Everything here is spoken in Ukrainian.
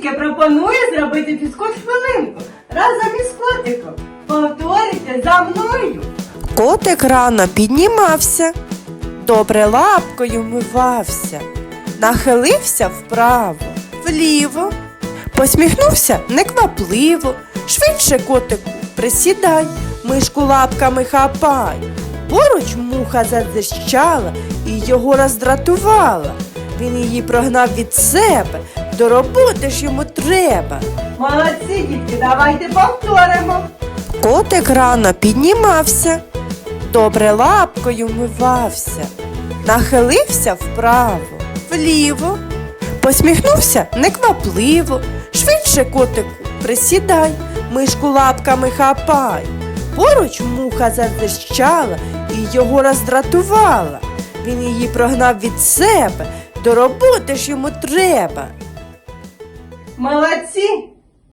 Дітки, пропоную зробити фізкульт-хвилинку разом із котиком. Повторюйте за мною. Котик рано піднімався, добре лапкою мивався, нахилився вправо, вліво, посміхнувся неквапливо, швидше котику присідай, мишку лапками хапай. Поруч муха задзищала і його роздратувала. Він її прогнав від себе, до роботи ж йому треба. Молодці, дітки, давайте повторимо. Котик рано піднімався, добре лапкою мивався, нахилився вправо, вліво, посміхнувся неквапливо, швидше котику присідай, мишку лапками хапай. Поруч муха задзищала і його роздратувала. Він її прогнав від себе, до роботи ж йому треба. Молодці,